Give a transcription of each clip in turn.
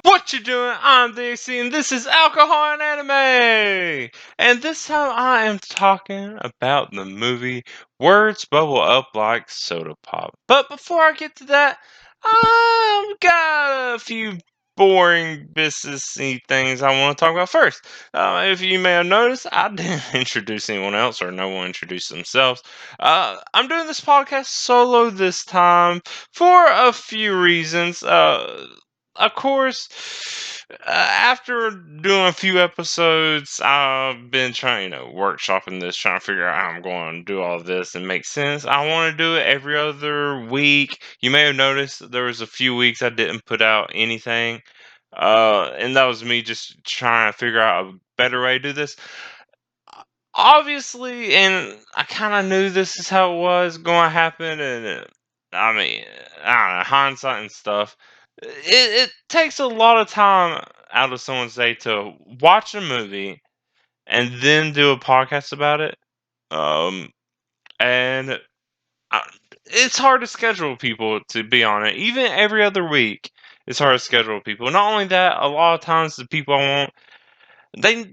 What you doing? I'm DC, and this is Alcohol and Anime. And this time I am talking about the movie Words Bubble Up Like Soda Pop. But before I get to that, I've got a few boring businessy things I want to talk about first. If you may have noticed, I didn't introduce anyone else, or no one introduced themselves. I'm doing this podcast solo this time for a few reasons. Of course, after doing a few episodes, I've been trying, workshopping this, trying to figure out how I'm going to do all this and make sense. I want to do it every other week. You may have noticed there was a few weeks I didn't put out anything, and that was me just trying to figure out a better way to do this. Obviously, and I kind of knew this is how it was going to happen, and I mean, I don't know, hindsight and stuff. It takes a lot of time out of someone's day to watch a movie and then do a podcast about it. Um, and I, it's hard to schedule people to be on it. Even every other week, it's hard to schedule people. Not only that, a lot of times the people I want, they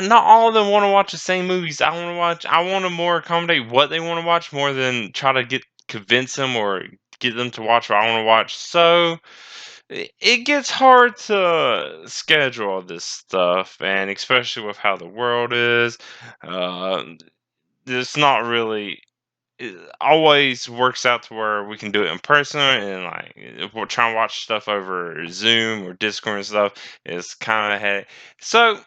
not all of them want to watch the same movies I want to watch. I want to more accommodate what they want to watch more than try to convince them or get them to watch what I want to watch. So it gets hard to schedule all this stuff, and especially with how the world is, uh, it's not really. It always works out to where we can do it in person, and like if we're trying to watch stuff over Zoom or Discord and stuff, it's kind of headache. So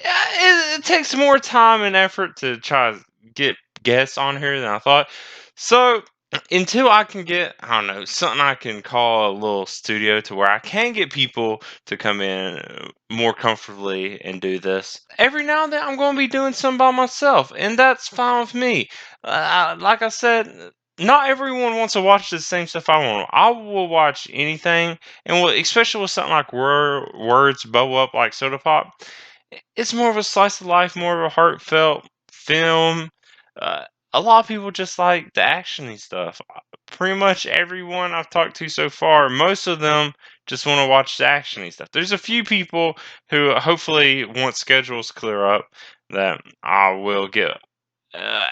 yeah, it takes more time and effort to try to get guests on here than I thought. So until I can get, I don't know, something I can call a little studio to where I can get people to come in more comfortably and do this. Every now and then I'm going to be doing some by myself, and that's fine with me. Like I said, not everyone wants to watch the same stuff I want. I will watch anything, and especially with something like words bubble up like soda pop. It's more of a slice of life, more of a heartfelt film. Uh, a lot of people just like the actiony stuff. Pretty much everyone I've talked to so far, most of them just want to watch the actiony stuff. There's a few people who hopefully once schedules clear up that I will get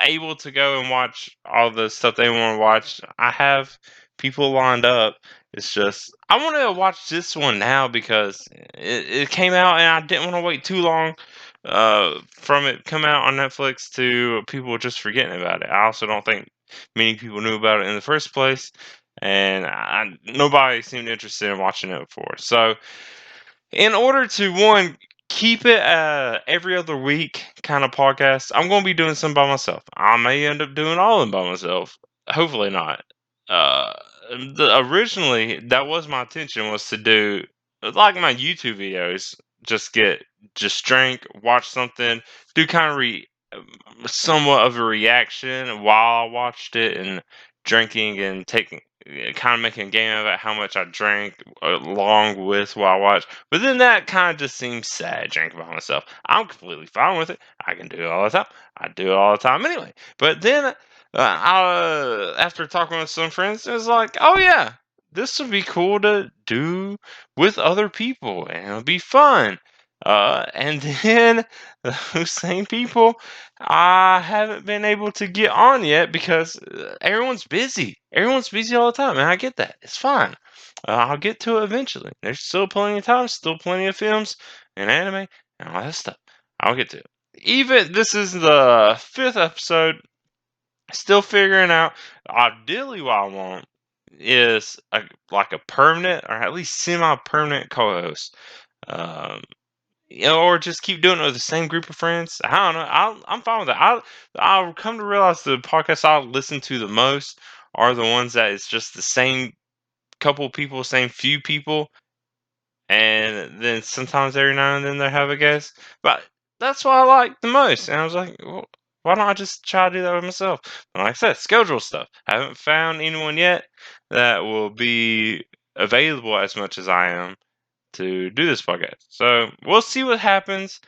able to go and watch all the stuff they want to watch. I have people lined up. It's just I want to watch this one now because it came out and I didn't want to wait too long from it come out on Netflix to people just forgetting about it. I also don't think many people knew about it in the first place, and nobody seemed interested in watching it before. So in order to one keep it every other week kind of podcast, I'm going to be doing some by myself. I may end up doing all of them by myself. Hopefully not. Uh, Originally that was my intention was to do like my YouTube videos. Just drink, watch something, do kind of somewhat of a reaction while I watched it and drinking and taking kind of making a game of it how much I drank along with while I watched. But then that kind of just seems sad drinking by myself. I'm completely fine with it. I can do it all the time. I do it all the time anyway. But then after talking with some friends, it was like, oh yeah, this would be cool to do with other people and it'll be fun. And then those same people I haven't been able to get on yet because everyone's busy. Everyone's busy all the time, and I get that. It's fine. I'll get to it eventually. There's still plenty of time, still plenty of films and anime and all that stuff. I'll get to it. Even this is the fifth episode. Still figuring out. Ideally, what I want is like a permanent or at least semi-permanent co-host. Um, or just keep doing it with the same group of friends. I don't know. I'm fine with that. I'll come to realize the podcasts I listen to the most are the ones that it's just the same couple people, same few people, and then sometimes every now and then they have a guest. But that's what I like the most. And I was like, well, why don't I just try to do that with myself? And like I said, schedule stuff. I haven't found anyone yet that will be available as much as I am to do this podcast. So we'll see what happens.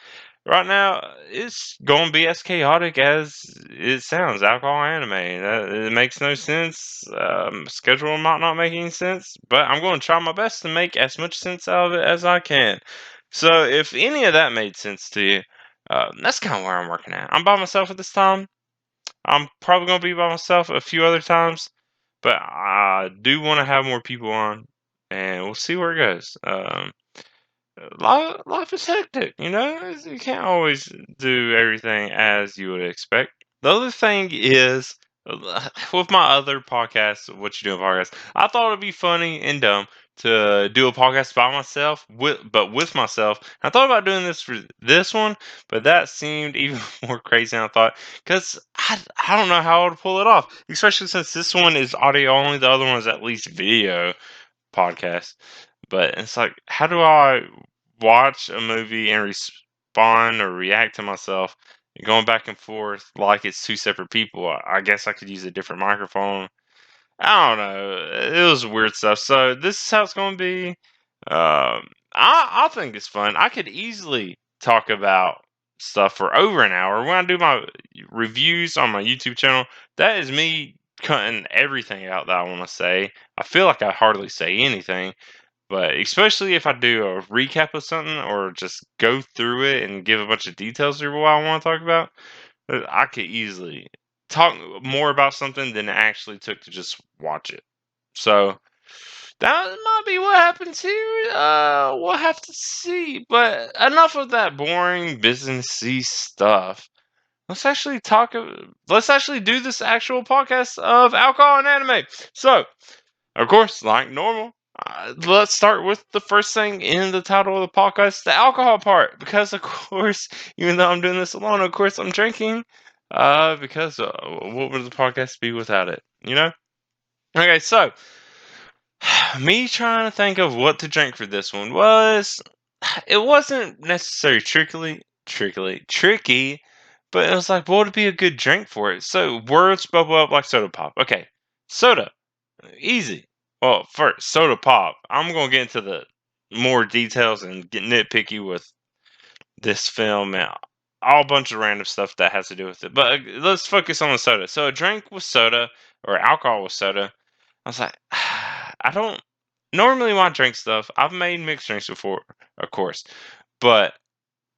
right now, it's gonna be as chaotic as it sounds. Alcohol anime. It makes no sense. Schedule might not make any sense, but I'm going to try my best to make as much sense out of it as I can. So, if any of that made sense to you, that's kind of where I'm working at. I'm by myself at this time. I'm probably gonna be by myself a few other times, but I do want to have more people on, and we'll see where it goes. Life is hectic, you know. You can't always do everything as you would expect. The other thing is with my other podcast, What You Doing podcast, I thought it'd be funny and dumb to do a podcast by myself, with myself. I thought about doing this for this one, but that seemed even more crazy than I thought because I don't know how I would pull it off, especially since this one is audio only. The other one is at least video podcast. But it's like, how do I watch a movie and respond or react to myself going back and forth like it's two separate people? I guess I could use a different microphone. I don't know. It was weird stuff. So this is how it's going to be. I think it's fun. I could easily talk about stuff for over an hour. When I do my reviews on my YouTube channel, that is me cutting everything out that I want to say. I feel like I hardly say anything. But especially if I do a recap of something or just go through it and give a bunch of details of what I want to talk about, I could easily talk more about something than it actually took to just watch it. So that might be what happens here. We'll have to see. But enough of that boring businessy stuff. Let's actually talk. Let's actually do this actual podcast of alcohol and anime. So of course, like normal, let's start with the first thing in the title of the podcast, the alcohol part. Because, of course, even though I'm doing this alone, of course, I'm drinking. Because what would the podcast be without it? You know? Okay, so me trying to think of what to drink for this one was. It wasn't necessarily tricky, but it was like, what would be a good drink for it? So words bubble up like soda pop. Okay, soda. Easy. Well, first, soda pop. I'm gonna get into the more details and get nitpicky with this film and all bunch of random stuff that has to do with it. But let's focus on the soda. So a drink with soda or alcohol with soda. I was like, I don't normally want to drink stuff. I've made mixed drinks before, of course, but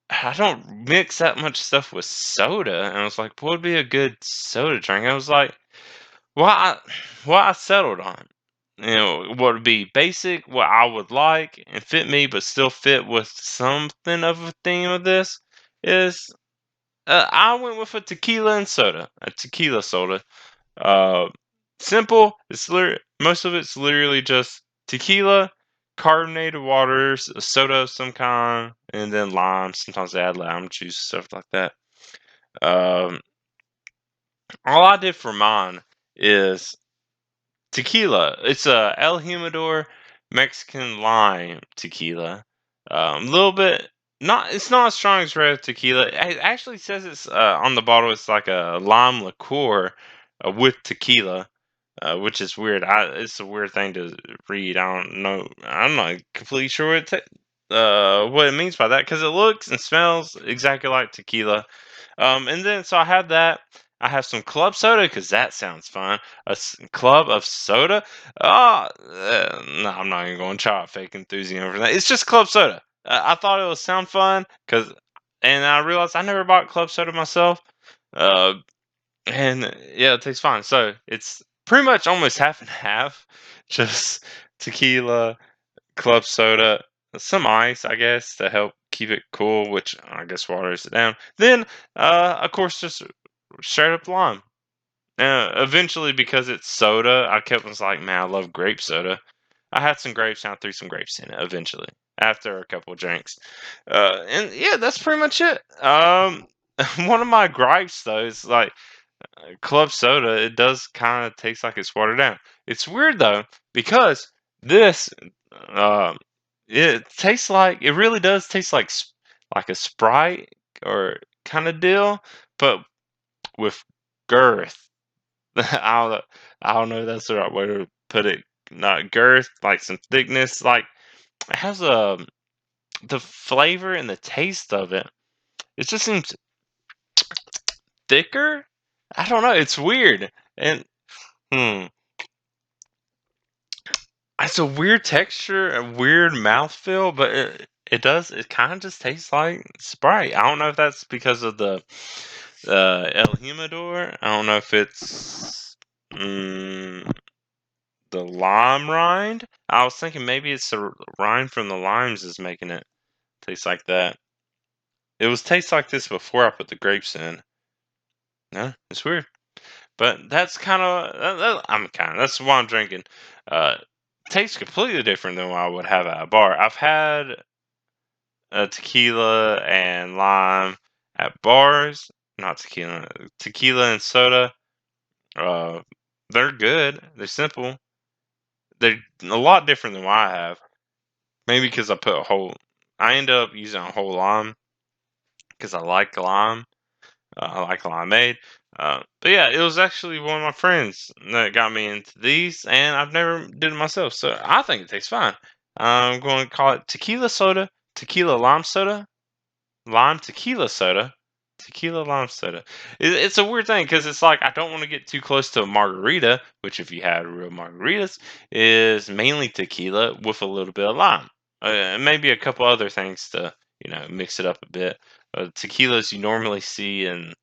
I don't mix that much stuff with soda. And I was like, what would be a good soda drink? I was like, well, what I settled on, what would be basic, what I would like and fit me, but still fit with something of a theme of this is I went with a tequila and soda, a tequila soda. Uh, Simple. Most of it's literally just tequila, carbonated waters, a soda of some kind, and then lime. Sometimes they add lime juice, stuff like that. Um, all I did for mine is tequila. It's a El Humidor Mexican lime tequila. A little bit not. It's not as strong as red tequila. It actually says it's on the bottle. It's like a lime liqueur with tequila, which is weird. It's a weird thing to read. I don't know. I'm not completely sure what it means by that because it looks and smells exactly like tequila. And then so I had that. I have some club soda because that sounds fun. Club of soda. No, I'm not even going to try fake enthusiasm for that. It's just club soda. I thought it would sound fun and I realized I never bought club soda myself. Uh, and yeah, it tastes fine. So it's pretty much almost half and half. Just tequila, club soda, some ice, I guess, to help keep it cool, which I guess waters it down. Then, of course, just straight up lime. Eventually, because it's soda, I kept was like, man, I love grape soda. I had some grapes and I threw some grapes in it eventually after a couple of drinks. And yeah, that's pretty much it. One of my gripes though is like club soda, it does kind of taste like it's watered down. It's weird though because this, um, it tastes like it really does taste like like a Sprite or kind of deal, but with girth. I don't know, I don't know if that's the right way to put it. Not girth, like some thickness. Like it has the flavor and the taste of it It just seems thicker. I don't know. It's weird, and hmm, it's a weird texture, a weird mouthfeel, but it does. It kind of just tastes like Sprite. I don't know if that's because of the El Humidor. I don't know if it's the lime rind. I was thinking maybe it's the rind from the limes is making it taste like that. It was taste like this before I put the grapes in. No, it's weird. But that's kind of that's why I'm drinking. Tastes completely different than what I would have at a bar. I've had a tequila and lime at bars, not tequila and soda. Uh, they're good. They're simple. They're a lot different than what I have. Maybe because I end up using a whole lime because I like lime. I like limeade. But yeah, it was actually one of my friends that got me into these, and I've never did it myself, so I think it tastes fine. I'm going to call it tequila soda, tequila lime soda, lime tequila soda, tequila lime soda. It's a weird thing because it's like I don't want to get too close to a margarita, which if you had real margaritas is mainly tequila with a little bit of lime, and maybe a couple other things to mix it up a bit. Tequilas you normally see in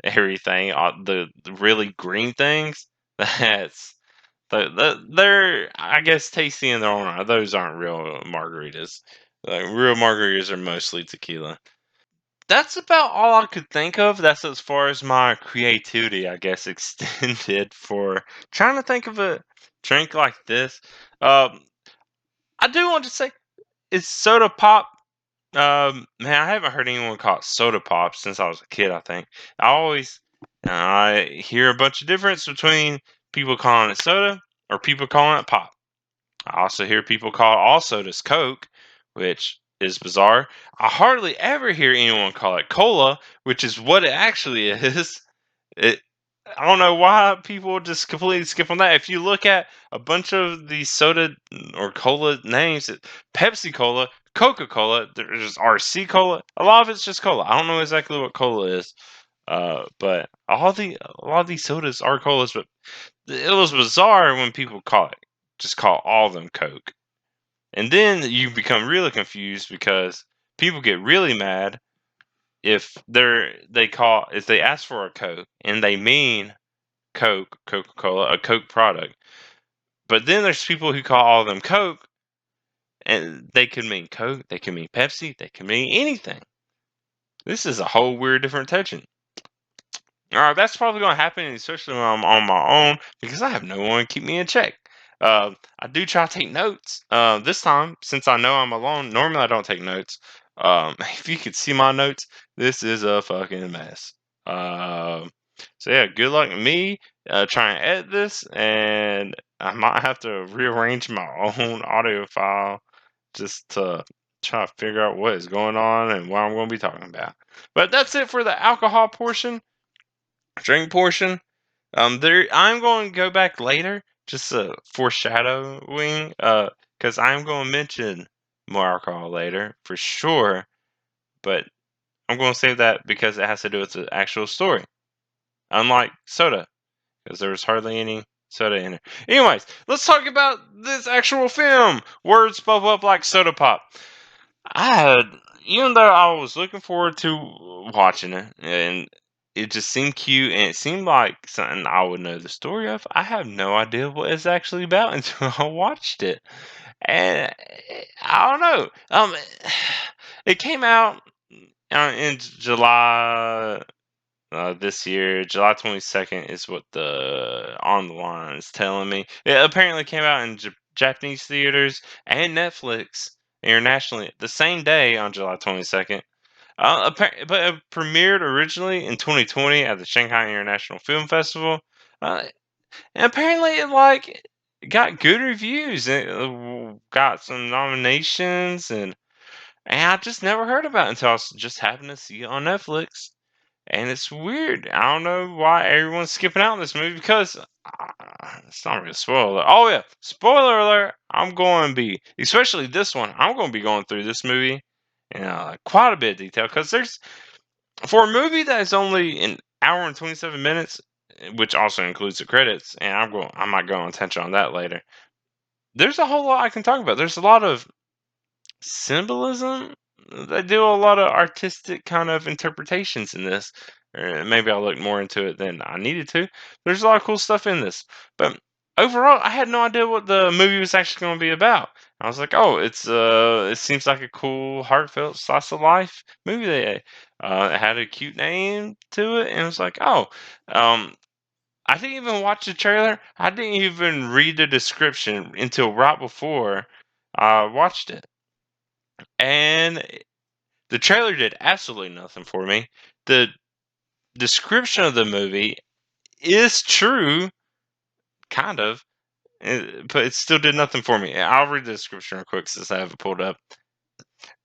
everything, the really green things. That's they're I guess tasty in their own right. Those aren't real margaritas. Like real margaritas are mostly tequila. That's about all I could think of. That's as far as my creativity, I guess, extended for trying to think of a drink like this. Um, I do want to say, is soda pop. Man, I haven't heard anyone call it soda pop since I was a kid. I think I hear a bunch of difference between people calling it soda or people calling it pop. I also hear people call all sodas Coke, which is bizarre. I hardly ever hear anyone call it cola, which is what it actually is. It, I don't know why people just completely skip on that. If you look at a bunch of these soda or cola names, Pepsi Cola, Coca Cola, there's RC Cola. A lot of it's just cola. I don't know exactly what cola is, but a lot of these sodas are colas. But it was bizarre when people just call all of them Coke. And then you become really confused because people get really mad if if they ask for a Coke and they mean Coke, Coca-Cola, a Coke product. But then there's people who call all of them Coke and they could mean Coke, they could mean Pepsi, they could mean anything. This is a whole weird different tension. All right, that's probably going to happen, especially when I'm on my own, because I have no one to keep me in check. I do try to take notes. This time, since I know I'm alone, normally I don't take notes. If you could see my notes, this is a fucking mess. So yeah, good luck to me trying to edit this, and I might have to rearrange my own audio file just to try to figure out what is going on and what I'm going to be talking about. But that's it for the alcohol portion drink portion. There I'm going to go back later, just foreshadowing, because I'm going to mention more alcohol later for sure. But I'm going to save that because it has to do with the actual story, unlike soda, because there was hardly any soda in it. Anyways, let's talk about this actual film. Words bubble up like soda pop. I had, even though I was looking forward to watching it, and it just seemed cute, and it seemed like something I would know the story of. I have no idea what it's actually about until I watched it, and I don't know. It came out in July this year. July 22nd is what the on the line is telling me. It apparently came out in Japanese theaters and Netflix internationally the same day on July 22nd. But it premiered originally in 2020 at the Shanghai International Film Festival. Uh, and apparently, it got good reviews and got some nominations, and I just never heard about it until I was just happened to see it on Netflix. And it's weird. I don't know why everyone's skipping out on this movie because it's not really a spoiler. Oh yeah, spoiler alert! I'm going to be, especially this one. I'm going to be going through this movie in quite a bit of detail because For a movie that is only an hour and 27 minutes, which also includes the credits, and I might go on attention on that later. There's a whole lot I can talk about. There's a lot of symbolism. They do a lot of artistic kind of interpretations in this. Maybe I looked more into it than I needed to. There's a lot of cool stuff in this, but overall, I had no idea what the movie was actually going to be about. I was like, oh, it seems like a cool, heartfelt slice of life movie. It had a cute name to it, and it was like, oh, um, I didn't even watch the trailer. I didn't even read the description until right before I watched it. And the trailer did absolutely nothing for me. The description of the movie is true, kind of, but it still did nothing for me. I'll read the description real quick since I have it pulled up.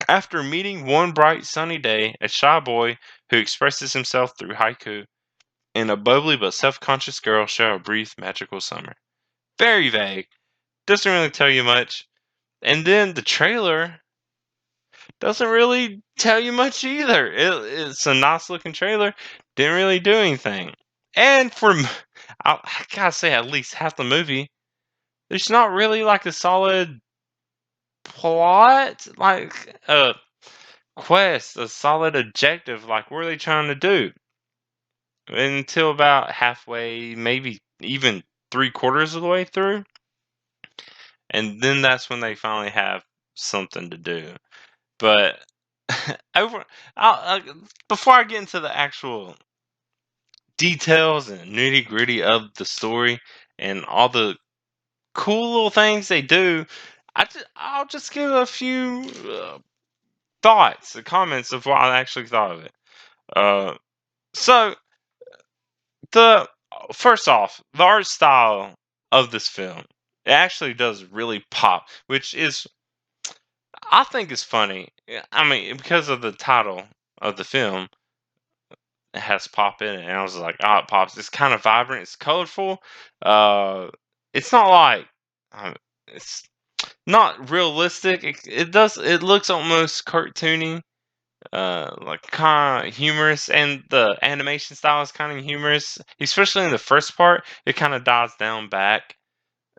After meeting one bright sunny day, a shy boy who expresses himself through haiku and a bubbly but self-conscious girl share a brief magical summer. Very vague. Doesn't really tell you much. And then the trailer doesn't really tell you much either. It's a nice looking trailer. Didn't really do anything. And I gotta say, at least half the movie, there's not really like a solid plot, like a quest, a solid objective. Like, what are they trying to do? Until about halfway, maybe even three quarters of the way through. And then that's when they finally have something to do. But over, before I get into the actual details and nitty gritty of the story and all the cool little things they do, I'll just give a few thoughts, comments of what I actually thought of it. Uh, so the first off, the art style of this film, it actually does really pop, which is I think is funny. I mean, because of the title of the film, it has pop in it, and I was like, "Oh, it pops." It's kind of vibrant. It's colorful. Uh, it's not like uh, it's not realistic. It does. It looks almost cartoony, like kind of humorous, and the animation style is kind of humorous, especially in the first part. It kind of dies down back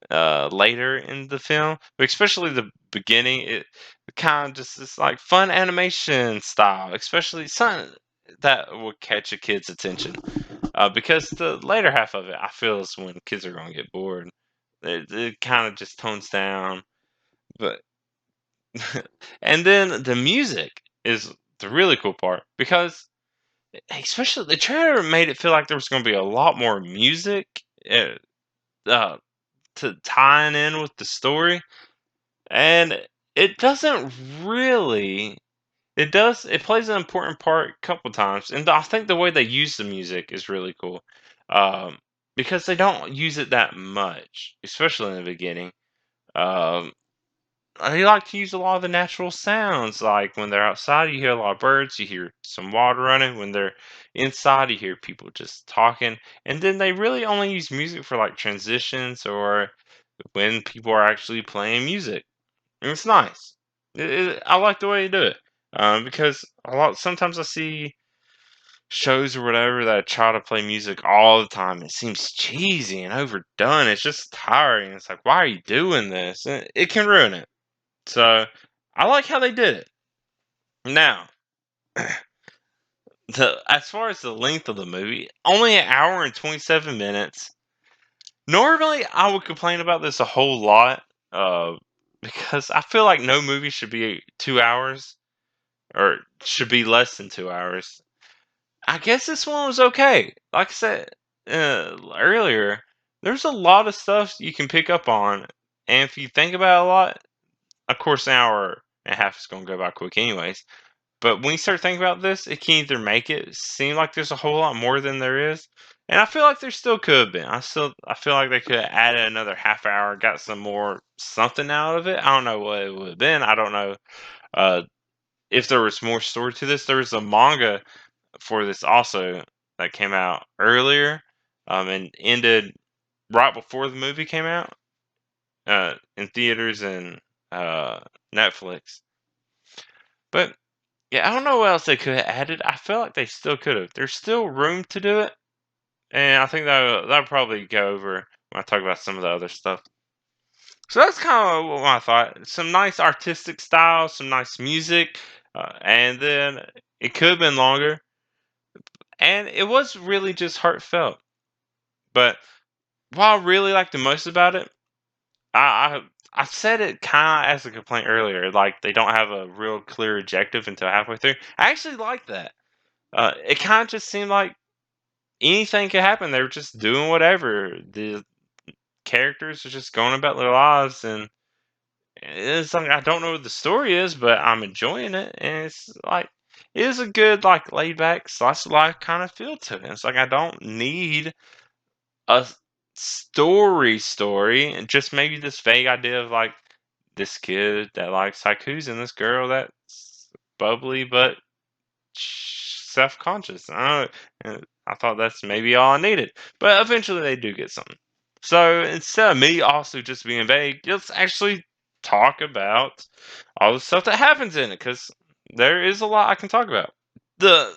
later in the film, but especially the beginning, it kind of just is like fun animation style, especially something that will catch a kid's attention. Because the later half of it, I feel is when kids are going to get bored. It kind of just tones down, but and then the music is the really cool part because especially the trailer made it feel like there was going to be a lot more music uh, uh, to tying in with the story. And it doesn't really. It plays an important part a couple times, and I think the way they use the music is really cool, um, because they don't use it that much, especially in the beginning. Um, they like to use a lot of the natural sounds, like when they're outside, you hear a lot of birds, you hear some water running. When they're inside, you hear people just talking, and then they really only use music for like transitions or when people are actually playing music. And it's nice. I like the way you do it because sometimes I see shows or whatever that try to play music all the time. It seems cheesy and overdone. It's just tiring. It's like, why are you doing this? And it can ruin it. So I like how they did it. Now, as far as the length of the movie, only an hour and 27 minutes. Normally, I would complain about this a whole lot uh, because I feel like no movie should be 2 hours or should be less than 2 hours. I guess this one was okay. Like I said earlier, there's a lot of stuff you can pick up on, and if you think about it a lot, of course, an hour and a half is going to go by quick, anyways. But when you start thinking about this, it can either make it seem like there's a whole lot more than there is, and I feel like there still could have been. I feel like they could have added another half hour, got some more something out of it. I don't know what it would have been. I don't know uh, if there was more story to this. There was a manga for this also that came out earlier and ended right before the movie came out in theaters and uh, Netflix. But Yeah, I don't know what else they could have added. I feel like they still could have. There's still room to do it, and I think that'll probably go over when I talk about some of the other stuff. So that's kind of what I thought. Some nice artistic style, some nice music, and then it could have been longer, and it was really just heartfelt. But what I really liked the most about it, I I said it kind of as a complaint earlier, like they don't have a real clear objective until halfway through. I actually like that. It kind of just seemed like anything could happen. They were just doing whatever. The characters are just going about their lives, and it's like I don't know what the story is, but I'm enjoying it, and it's like it is a good like laid back slice of life kind of feel to it. It's like I don't need a story, and just maybe this vague idea of like this kid that likes haikus and this girl that's bubbly but self-conscious. I thought that's maybe all I needed, but eventually they do get something. So instead of me also just being vague, let's actually talk about all the stuff that happens in it, because there is a lot I can talk about. The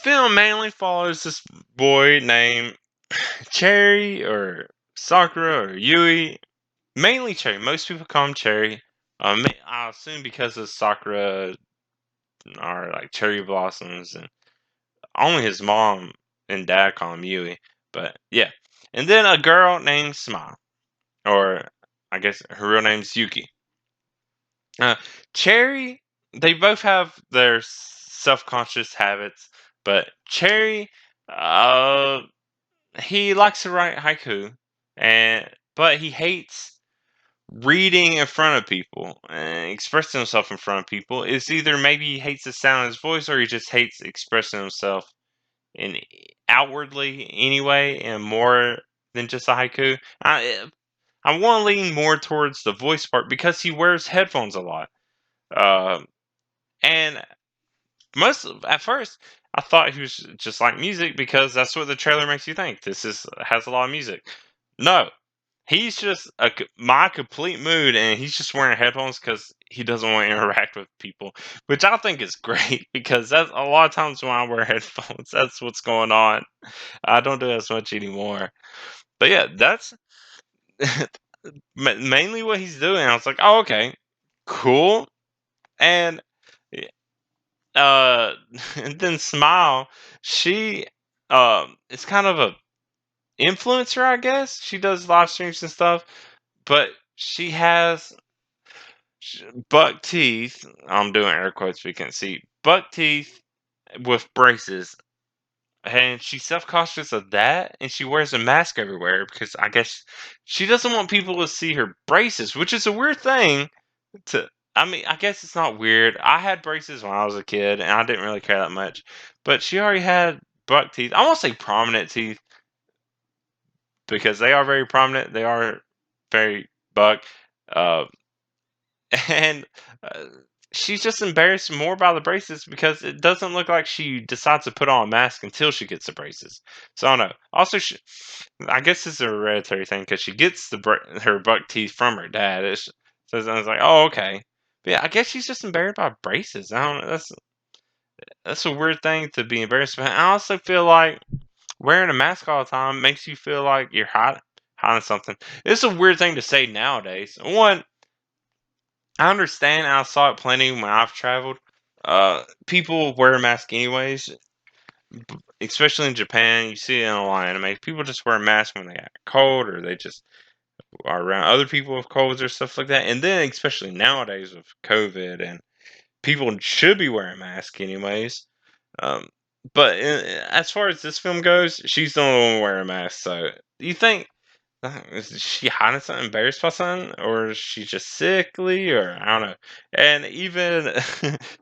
film mainly follows this boy named Cherry or Sakura or Yui. Mainly Cherry. Most people call him Cherry. I assume because of Sakura are like cherry blossoms, and only his mom and dad call him Yui. But yeah. And then a girl named Smile. Or I guess her real name's Yuki. Uh, Cherry, they both have their self conscious habits, but Cherry, uh, he likes to write haiku, and but he hates reading in front of people and expressing himself in front of people. It's either maybe he hates the sound of his voice, or he just hates expressing himself in outwardly anyway, and more than just a haiku. I want to lean more towards the voice part because he wears headphones a lot. Um, and at first, I thought he was just like music because that's what the trailer makes you think. This is has a lot of music. No, he's just my complete mood, and he's just wearing headphones because he doesn't want to interact with people, which I think is great because that's a lot of times when I wear headphones. That's what's going on. I don't do as much anymore. But yeah, that's mainly what he's doing. I was like, oh, okay, cool. And uh, and then Smile, she is kind of a influencer, I guess. She does live streams and stuff, but she has buck teeth. I'm doing air quotes, we can't see buck teeth with braces, and she's self-conscious of that, and she wears a mask everywhere because I guess she doesn't want people to see her braces, which is a weird thing to. I mean, I guess it's not weird. I had braces when I was a kid, and I didn't really care that much. But she already had buck teeth. I won't say prominent teeth because they are very prominent. They are very buck. Uh, and uh, she's just embarrassed more by the braces because it doesn't look like she decides to put on a mask until she gets the braces. So I don't know. Also, I guess it's a hereditary thing because she gets her buck teeth from her dad. So I was like, oh, okay. But yeah, I guess she's just embarrassed by braces. I don't know. That's a weird thing to be embarrassed about. I also feel like wearing a mask all the time makes you feel like you're hiding something. It's a weird thing to say nowadays. One, I understand. I saw it plenty when I've traveled. People wear a mask anyways, especially in Japan. You see it in a lot of anime. People just wear a mask when they got cold, or they just are around other people with colds or stuff like that. And then, especially nowadays with COVID, and people should be wearing masks anyways. Um, but as far as this film goes, she's the only one wearing a mask. So you think is she hiding something, embarrassed by something, or is she just sickly, or I don't know. And even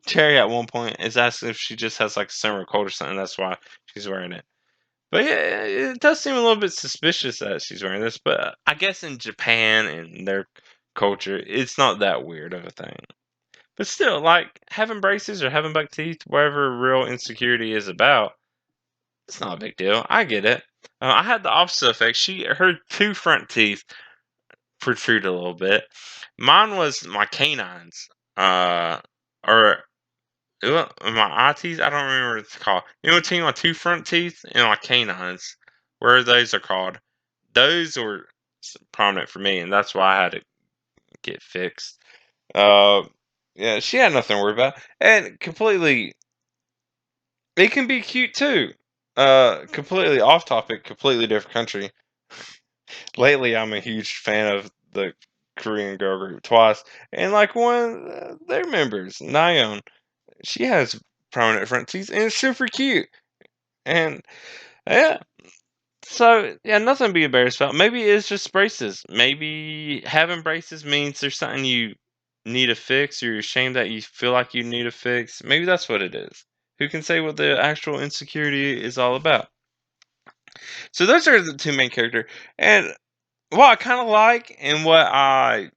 Cherry at one point is asking if she just has like a summer cold or something. That's why she's wearing it. But yeah, it does seem a little bit suspicious that she's wearing this. But I guess in Japan and their culture, it's not that weird of a thing. But still, like having braces or having buck teeth, whatever real insecurity is about, it's not a big deal. I get it. I had the opposite effect. Her two front teeth protrude a little bit. Mine was my canines, or my eye teeth. I don't remember what it's called. You know, between my two front teeth and my canines, where those are called. Those were prominent for me, and that's why I had to get fixed. Uh, yeah, she had nothing to worry about, and completely. It can be cute too. Completely off topic, completely different country. Lately, I'm a huge fan of the Korean girl group Twice, and like one of their members, Nayeon, she has prominent front teeth and it's super cute. And yeah, so yeah, nothing to be embarrassed about. Maybe it's just braces. Maybe having braces means there's something you need to fix, or you're ashamed that you feel like you need to fix. Maybe that's what it is. Who can say what the actual insecurity is all about? So those are the two main characters, and what I kind of like and what I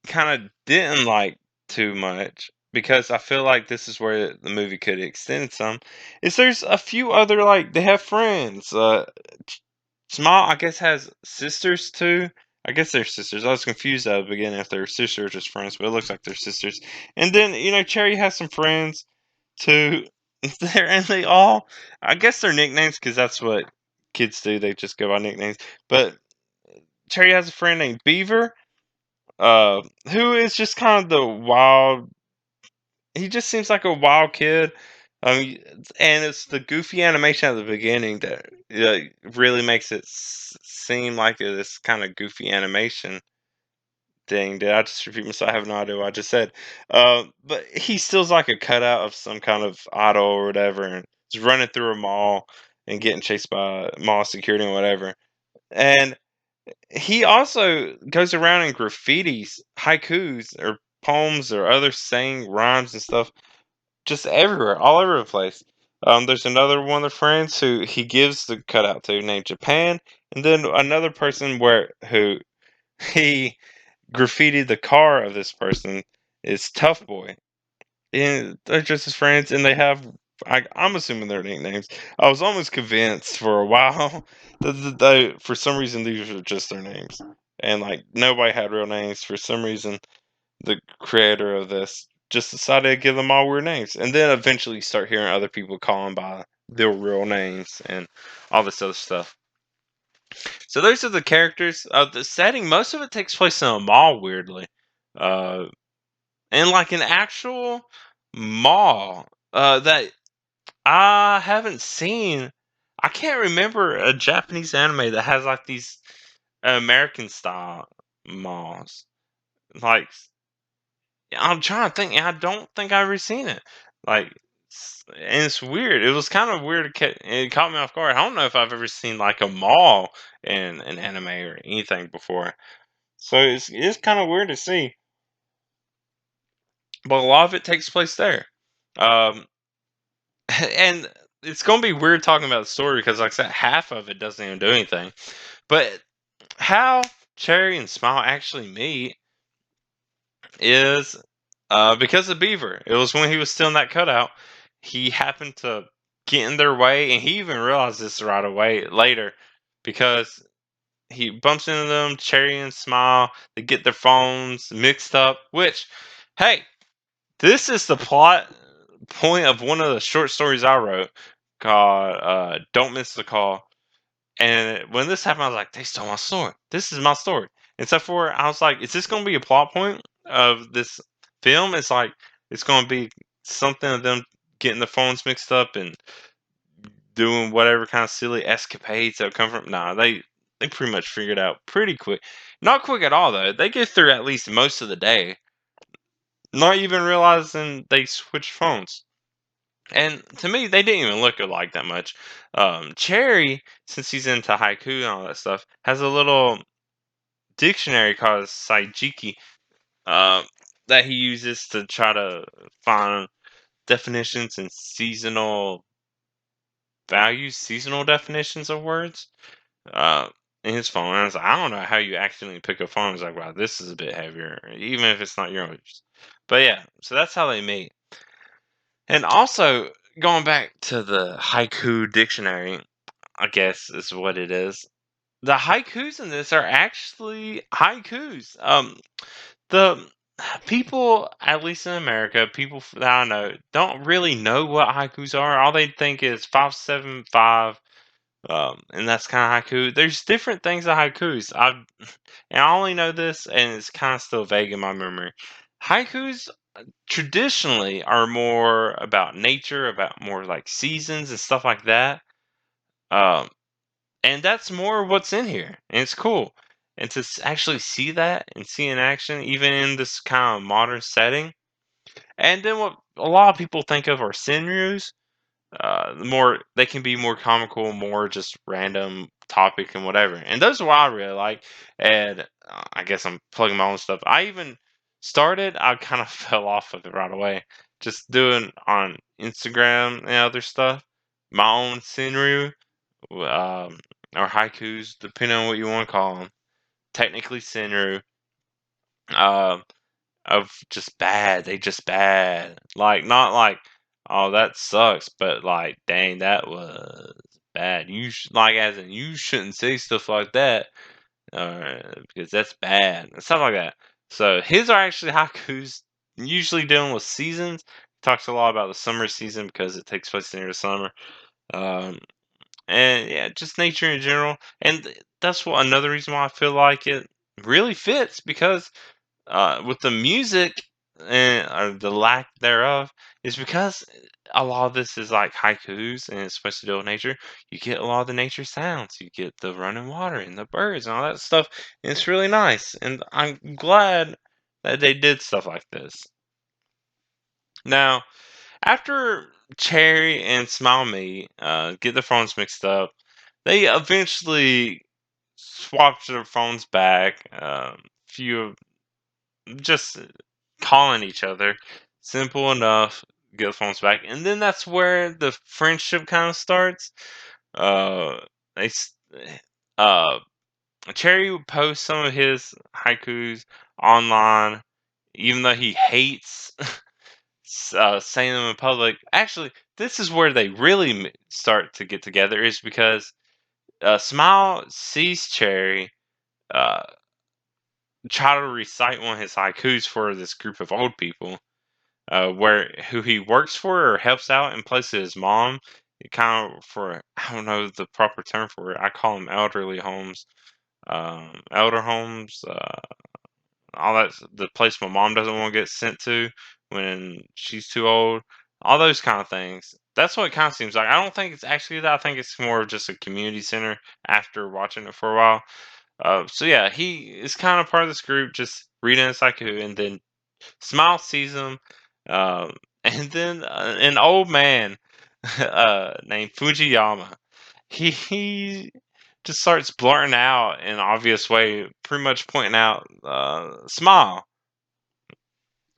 kind of didn't like too much, because I feel like this is where the movie could extend some, is there's a few other, like, they have friends. Small, I guess, has sisters too. I guess they're sisters. I was confused at the beginning if they were sisters or just friends, but it looks like they're sisters. And then, Cherry has some friends too. There, and they all, I guess, they're nicknames because that's what kids do. They just go by nicknames. But Cherry has a friend named Beaver, who is just kind of the wild. He just seems like a wild kid. And it's the goofy animation at the beginning that really makes it seem like this kind of goofy animation thing. Did I just repeat myself? I have no idea what I just said. But he still's like a cutout of some kind of idol or whatever, and he's running through a mall and getting chased by mall security and whatever. And he also goes around and graffitis haikus or poems or other saying rhymes and stuff just everywhere, all over the place. There's another one of the friends who he gives the cutout to named Japan, and then another person who he graffitied the car of this person is Tough Boy. And they're just his friends, and they have. I'm assuming their nicknames. I was almost convinced for a while that for some reason these were just their names, and like nobody had real names. For some reason, the creator of this just decided to give them all weird names, and then eventually you start hearing other people call them by their real names and all this other stuff. So those are the characters. The setting, most of it takes place in a mall, weirdly, uh, and like an actual mall that I haven't seen. I can't remember a Japanese anime that has like these American style malls. Like, I'm trying to think. And I don't think I've ever seen it. Like, and it's weird. It was kind of weird. It caught me off guard. I don't know if I've ever seen like a mall in an anime or anything before. So it's kind of weird to see. But a lot of it takes place there. Um, and it's gonna be weird talking about the story because, like I said, half of it doesn't even do anything. But how Cherry and Smile actually meet is because of Beaver. It was when he was still in that cutout. He happened to get in their way, and he even realized this right away later because he bumps into them, Cherry and Smile. They get their phones mixed up, which, hey, this is the plot point of one of the short stories I wrote called Don't Miss the Call. And when this happened, I was like, they stole my story. This is my story. And so for I was like, is this going to be a plot point of this film? It's like it's going to be something of them getting the phones mixed up and doing whatever kind of silly escapades that come from. Nah, they pretty much figured out pretty quick. Not quick at all though. They get through at least most of the day, not even realizing they switched phones. And to me, they didn't even look alike that much. Cherry, since he's into haiku and all that stuff, has a little dictionary called Saijiki uh, that he uses to try to find definitions and seasonal values, seasonal definitions of words uh, in his phone. And I was like, I don't know how you accidentally pick up phone. I was like, wow, this is a bit heavier, even if it's not yours. But yeah, so that's how they meet. And also, going back to the haiku dictionary, I guess is what it is. The haikus in this are actually haikus. The people, at least in America, people that I know don't really know what haikus are. All they think is 575, and that's kind of haiku. There's different things of haikus. And I only know this, and it's kind of still vague in my memory. Haikus traditionally are more about nature, about more like seasons and stuff like that. Um, and that's more what's in here, and it's cool. And to actually see that and see in action, even in this kind of modern setting, and then what a lot of people think of are Senryus. The more they can be more comical, more just random topic and whatever. And those are what I really like. And I guess I'm plugging my own stuff. I even started. I kind of fell off of it right away. Just doing on Instagram and other stuff. My own Senryu, um, or haikus, depending on what you want to call them. Technically Senryu. Um, of just bad. They just bad. Like not like, oh that sucks, but like dang that was bad. Like as in you shouldn't say stuff like that, because that's bad and stuff like that. So his are actually haikus, usually dealing with seasons. Talks a lot about the summer season because it takes place near the summer. Um, and yeah, just nature in general. And that's what another reason why I feel like it really fits because with the music and or the lack thereof is because a lot of this is like haikus and it's supposed to deal with nature. You get a lot of the nature sounds. You get the running water and the birds and all that stuff. And it's really nice. And I'm glad that they did stuff like this. Now, after Cherry and Smile Me get their phones mixed up, they eventually swapped their phones back. Few just calling each other. Simple enough. Get the phones back, and then that's where the friendship kind of starts. Uh, they uh, Cherry would post some of his haikus online, even though he hates saying them in public. Actually, this is where they really start to get together. Is because Smile sees Cherry. Uh, Try to recite one of his haikus for this group of old people, where who he works for or helps out in place of his mom. Kind of for I don't know the proper term for it. I call them elderly homes, elder homes. All that's the place my mom doesn't want to get sent to when she's too old. All those kind of things. That's what it kind of seems like. I don't think it's actually that. I think it's more of just a community center after watching it for a while. So yeah, he is kind of part of this group, just reading his haiku, and then Smile sees him, and then an old man named Fujiyama. He just starts blurting out in an obvious way, pretty much pointing out Smile,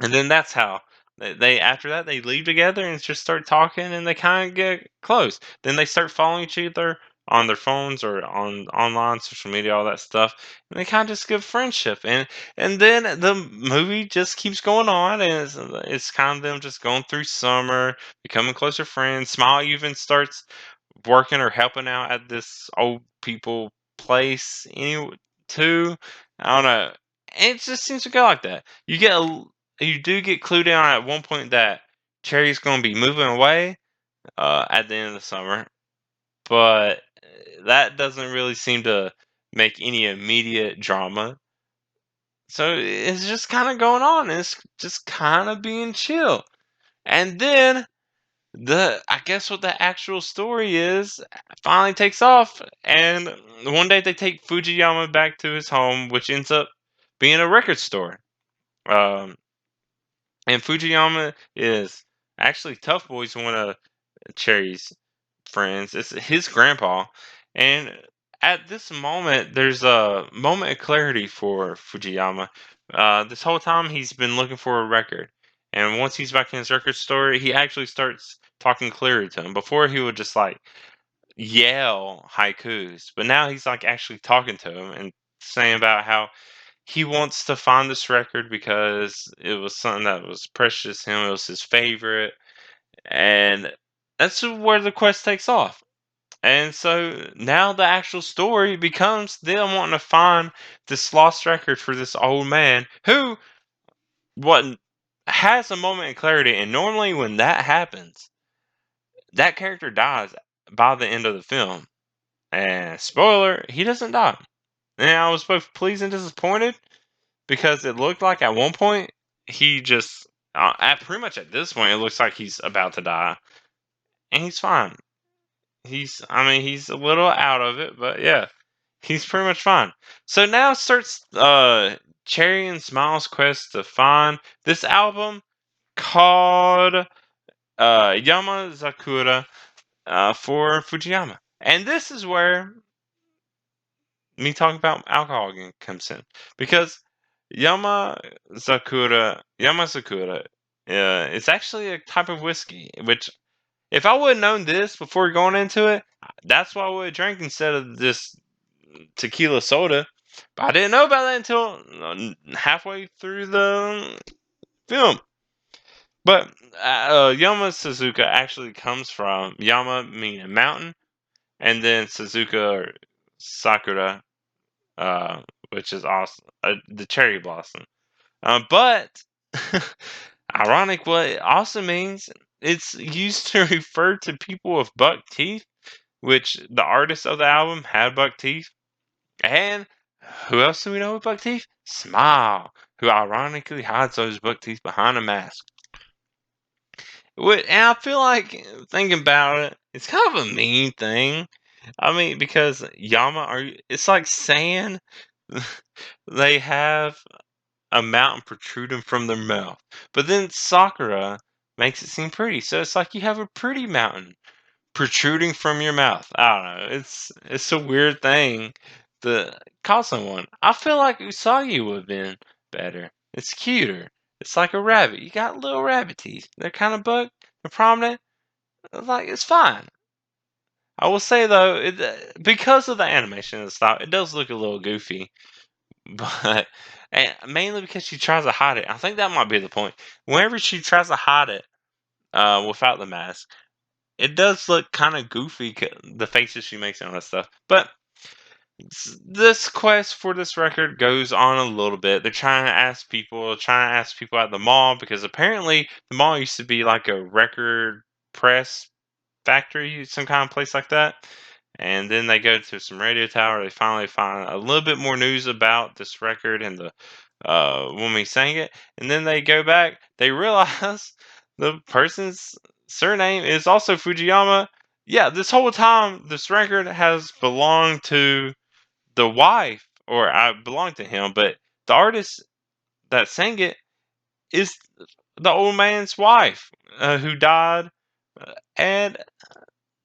and then that's how they after that they leave together and just start talking, and they kind of get close. Then they start following each other on their phones or on online social media, all that stuff, and they kind of just give friendship. And then the movie just keeps going on, and it's kind of them just going through summer, becoming closer friends. Smile even starts working or helping out at this old people place too. I don't know. And it just seems to go like that. You do get clued in on at one point that Cherry's going to be moving away at the end of the summer, but that doesn't really seem to make any immediate drama. So it's just kind of going on. And it's just kind of being chill. And then the I guess what the actual story is finally takes off, and one day they take Fujiyama back to his home, which ends up being a record store. Um, and Fujiyama is actually Tough Boy's one of Cherry's friends. It's his grandpa, and at this moment, there's a moment of clarity for Fujiyama. This whole time, he's been looking for a record, and once he's back in his record store, he actually starts talking clearer to him. Before, he would just like yell haikus, but now he's like actually talking to him and saying about how he wants to find this record because it was something that was precious to him. It was his favorite, and that's where the quest takes off. And so now the actual story becomes them wanting to find this lost record for this old man who what has a moment of clarity, and normally when that happens, that character dies by the end of the film. And spoiler, he doesn't die. And I was both pleased and disappointed because it looked like at one point he just, at pretty much at this point, it looks like he's about to die, and he's fine. I mean, he's a little out of it, but yeah, he's pretty much fine. So now starts Cherry and Smiles' quest to find this album called Yamazakura for Fujiyama. And this is where me talking about alcohol again comes in. Because Yamazakura, it's actually a type of whiskey, which if I would have known this before going into it, that's what I would have drank instead of this tequila soda. But I didn't know about that until halfway through the film. But Yama Suzuka actually comes from Yama meaning mountain, and then Suzuka or Sakura, uh, which is awesome, the cherry blossom. But ironic, what it also means, it's used to refer to people with buck teeth, which the artist of the album had buck teeth. And who else do we know with buck teeth? Smile, who ironically hides those buck teeth behind a mask. And I feel like thinking about it, it's kind of a mean thing. I mean, because it's like saying they have a mountain protruding from their mouth. But then Sakura makes it seem pretty. So it's like you have a pretty mountain protruding from your mouth. I don't know. It's a weird thing to call someone. I feel like Usagi would have been better. It's cuter. It's like a rabbit. You got little rabbit teeth. They're kind of bugged. They're prominent. Like it's fine. I will say though, because of the animation and stuff, it does look a little goofy. But and mainly because she tries to hide it. I think that might be the point. Whenever she tries to hide it, without the mask, it does look kind of goofy. The faces she makes and all that stuff. But this quest for this record goes on a little bit. They're trying to ask people at the mall because apparently the mall used to be like a record press factory, some kind of place like that. And then they go to some radio tower. They finally find a little bit more news about this record and the woman who sang it. And then they go back. They realize the person's surname is also Fujiyama. Yeah, this whole time, this record has belonged to the wife, or I belonged to him, but the artist that sang it is the old man's wife who died. And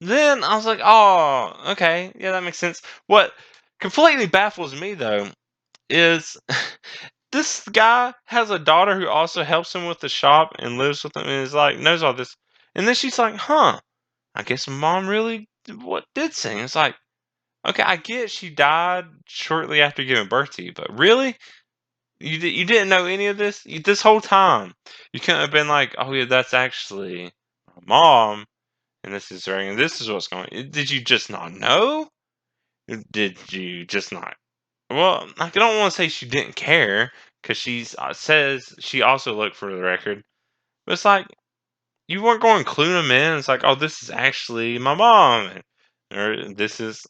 then I was like, oh, okay, yeah, that makes sense. What completely baffles me though is this guy has a daughter who also helps him with the shop and lives with him and is like knows all this. And then she's like, huh, I guess mom really what did sing. It's like, okay, I get she died shortly after giving birth to you, but really? You didn't know any of this? This whole time. You couldn't have been like, oh yeah, that's actually my mom and this is right, and this is what's going on. Did you just not know? Did you just not? Well, like, I don't want to say she didn't care because she says she also looked for the record, but it's like you weren't going to clue them in. It's like, oh, this is actually my mom, or this is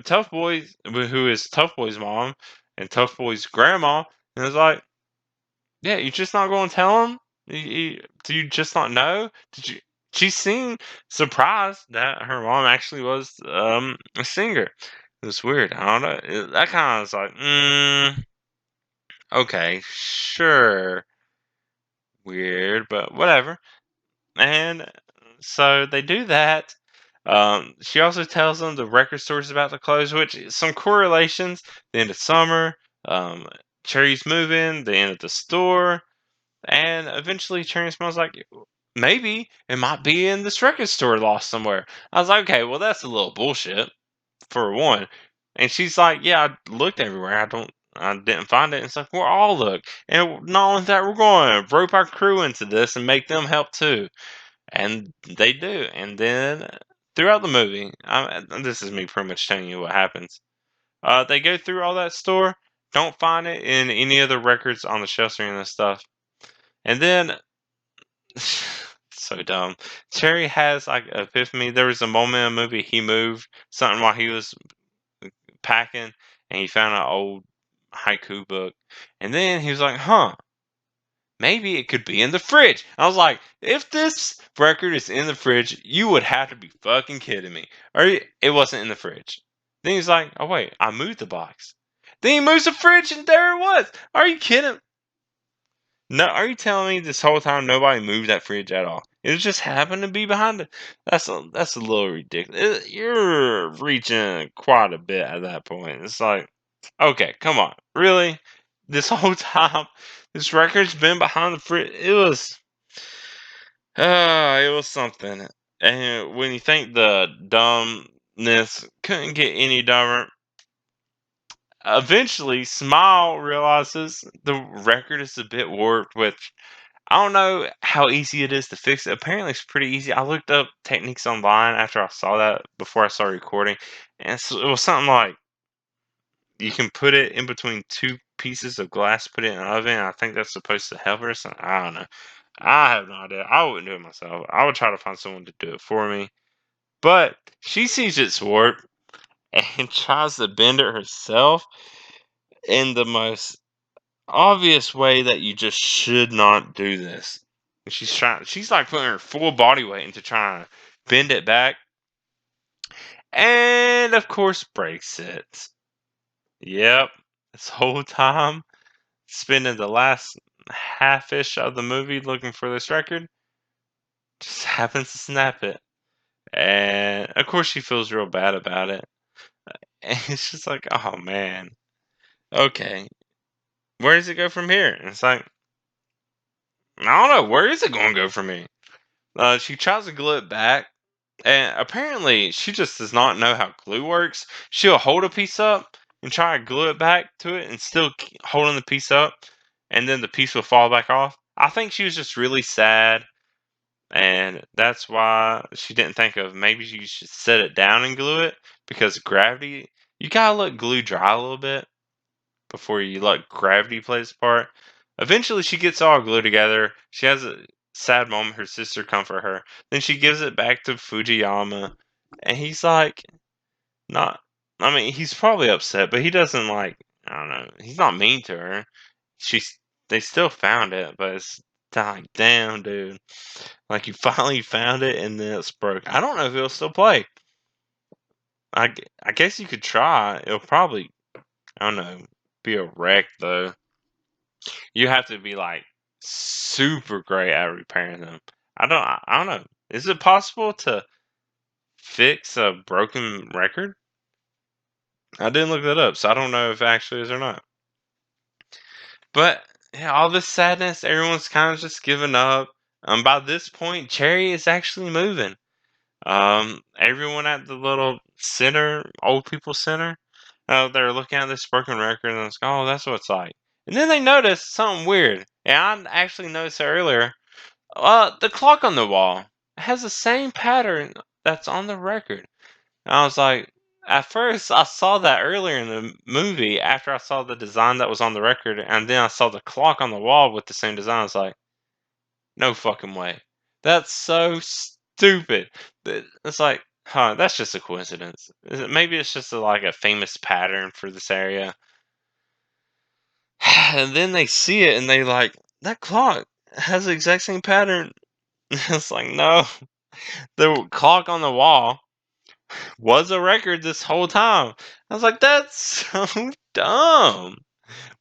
Tough Boy's who is Tough Boy's mom and Tough Boy's grandma, and it's like, yeah, you're just not going to tell them. Do you just not know? Did you? She seemed surprised that her mom actually was a singer. It was weird. I don't know. That kind of was like, okay, sure, weird, but whatever. And so they do that. She also tells them the record store's about to close, which is some correlations. The end of summer, um, Cherry's moving, the end of the store, and eventually Cherry smells like maybe it might be in this record store lost somewhere. I was like, okay, well that's a little bullshit for one. And she's like, yeah, I looked everywhere. I didn't find it. And it's like, we'll all look. And not only that, we're going to rope our crew into this and make them help too. And they do. And then throughout the movie, this is me pretty much telling you what happens. They go through all that store, don't find it in any of the records on the shelves or any of that stuff. And then so dumb. Cherry has like an epiphany. There was a moment in the movie he moved something while he was packing, and he found an old haiku book, and then he was like, "Huh, maybe it could be in the fridge." I was like, "If this record is in the fridge, you would have to be fucking kidding me." Or it wasn't in the fridge. Then he's like, "Oh wait, I moved the box." Then he moves the fridge, and there it was. Are you kidding? No, are you telling me this whole time nobody moved that fridge at all? It just happened to be behind it. That's a little ridiculous. You're reaching quite a bit at that point. It's like, okay, come on, really? This whole time, this record's been behind the fridge. It was something. And when you think the dumbness couldn't get any dumber, eventually Smile realizes the record is a bit warped, which I don't know how easy it is to fix it. Apparently, it's pretty easy. I looked up techniques online after I saw that before I started recording, and it was something like you can put it in between two pieces of glass, put it in an oven. And I think that's supposed to help or something. I don't know. I have no idea. I wouldn't do it myself. I would try to find someone to do it for me. But she sees it's warped and tries to bend it herself in the most obvious way that you just should not do this. She's like putting her full body weight into trying to bend it back, and of course breaks it. Yep, this whole time spending the last half-ish of the movie looking for this record, just happens to snap it, and of course she feels real bad about it. And it's just like, oh man, okay, where does it go from here? And it's like, I don't know, where is it going to go from here? She tries to glue it back, and apparently she just does not know how glue works. She'll hold a piece up and try to glue it back to it and still keep holding the piece up, and then the piece will fall back off. I think she was just really sad, and that's why she didn't think of maybe you should set it down and glue it because gravity. You gotta let glue dry a little bit before you let gravity play its part. Eventually, she gets all glued together. She has a sad moment. Her sister comfort her. Then she gives it back to Fujiyama, and he's like, not. I mean, he's probably upset, but he doesn't like. I don't know. He's not mean to her. She's. They still found it, but it's like, damn, dude. Like you finally found it, and then it's broke. I don't know if it'll still play. I guess you could try. It'll probably. I don't know. Be a wreck though. You have to be like super great at repairing them. I don't know. Is it possible to fix a broken record? I didn't look that up, so I don't know if it actually is or not. But yeah, all this sadness, everyone's kind of just giving up. By this point, Cherry is actually moving. Everyone at the little center, old people center, they're looking at this broken record and it's like, oh, that's what it's like. And then they notice something weird. And I actually noticed it earlier. The clock on the wall has the same pattern that's on the record. And I was like, at first I saw that earlier in the movie after I saw the design that was on the record, and then I saw the clock on the wall with the same design. I was like, no fucking way. That's so stupid. It's like, huh, that's just a coincidence. Maybe it's just like a famous pattern for this area. And then they see it and they like, that clock has the exact same pattern. It's like, no, the clock on the wall was a record this whole time. I was like, that's so dumb.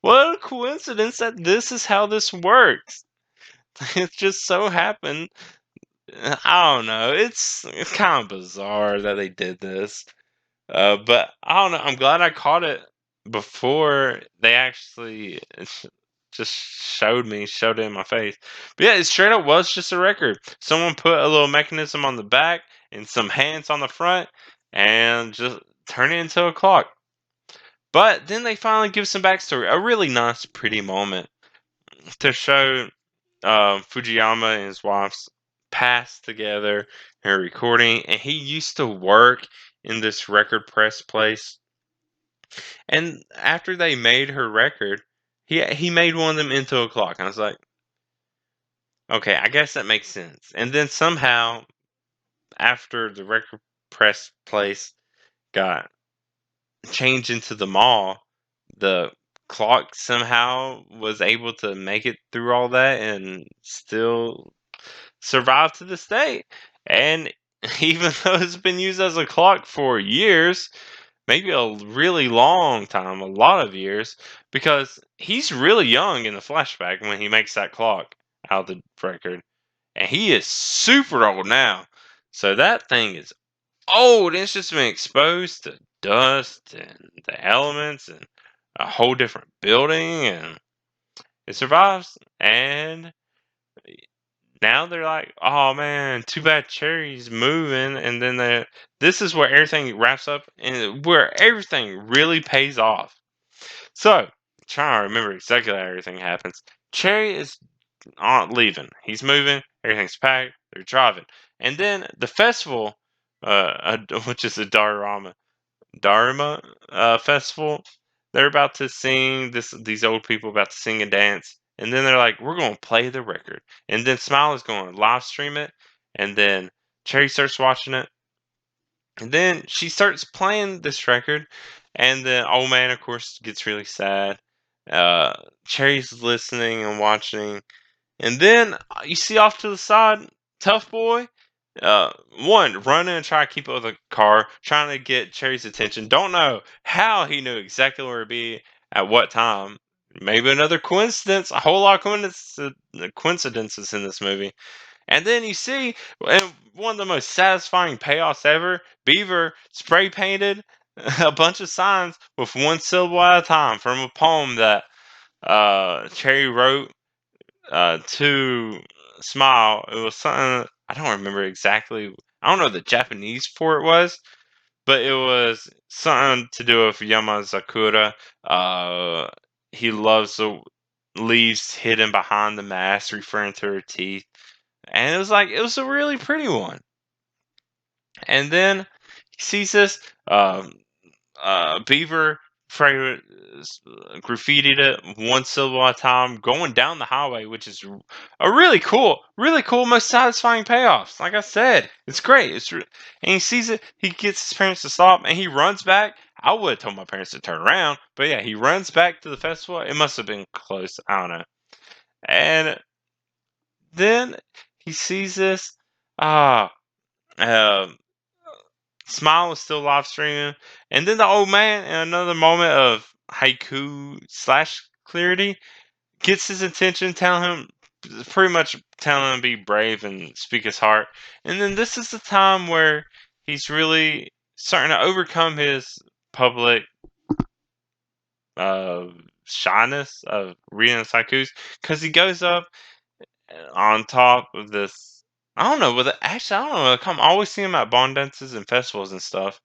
What a coincidence that this is how this works. It just so happened. I don't know. It's kind of bizarre that they did this. But I don't know. I'm glad I caught it before they actually just showed it in my face. But yeah, it straight up was just a record. Someone put a little mechanism on the back and some hands on the front and just turn it into a clock. But then they finally give some backstory. A really nice, pretty moment to show Fujiyama and his wife's past together and recording. And he used to work in this record press place. And after they made her record, he made one of them into a clock. And I was like, Okay, I guess that makes sense. And then somehow, after the record press place got changed into the mall, the clock somehow was able to make it through all that and still survive to this day. And even though it's been used as a clock for years, maybe a really long time, a lot of years, because he's really young in the flashback when he makes that clock out of the record, and he is super old now. So that thing is old. It's just been exposed to dust and the elements and a whole different building, and it survives. And now they're like, "Oh man, too bad Cherry's moving." And then this is where everything wraps up, and where everything really pays off. So, trying to remember exactly how everything happens. Cherry is leaving. He's moving. Everything's packed. They're driving, and then the festival, which is a Dharma festival. They're about to sing this. These old people about to sing and dance, and then they're like, "We're going to play the record." And then Smile is going to live stream it, and then Cherry starts watching it, and then she starts playing this record, and then old man, of course, gets really sad. Uh, Cherry's listening and watching, and then you see off to the side, Tough Boy. One, running and trying to keep up with the car, trying to get Cherry's attention. Don't know how he knew exactly where to be at what time. Maybe another coincidence. A whole lot of coincidences in this movie. And then you see, and one of the most satisfying payoffs ever, Beaver spray painted a bunch of signs with one syllable at a time from a poem that Cherry wrote to Smile. It was something I don't remember exactly. I don't know the Japanese for it was, but it was something to do with Yamazakura. Uh, he loves the leaves hidden behind the mask, referring to her teeth. And it was a really pretty one. And then he sees this. Beaver graffitied it one syllable at a time, going down the highway, which is a really cool, most satisfying payoffs. Like I said, it's great. And he sees it. He gets his parents to stop, and he runs back. I would have told my parents to turn around, but yeah, he runs back to the festival. It must have been close. I don't know. And then he sees this. Ah, um, Smile is still live streaming, and then the old man, in another moment of haiku slash clarity, gets his attention, telling him, pretty much telling him to be brave and speak his heart. And then this is the time where he's really starting to overcome his public uh, shyness of reading the haikus, because he goes up on top of this. I don't know, actually I don't know. I'm always seeing him at bond dances and festivals and stuff.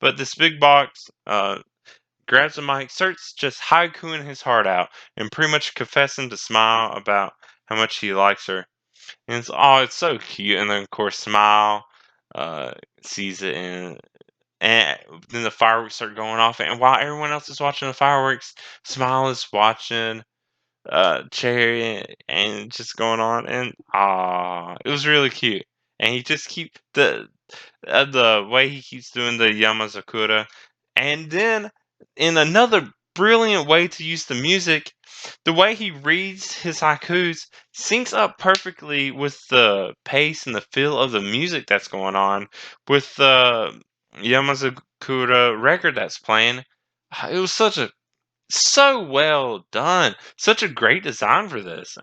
But this big box grabs the mic, starts just haikuing his heart out, and pretty much confessing to Smile about how much he likes her. And it's so cute. And then of course Smile uh, sees it, and then the fireworks start going off. And while everyone else is watching the fireworks, Smile is watching Cherry and just going on. And it was really cute. And he just keep the way he keeps doing the Yamazakura. And then, in another brilliant way to use the music, the way he reads his haikus syncs up perfectly with the pace and the feel of the music that's going on with the Yamazakura record that's playing. It was so well done. Such a great design for this.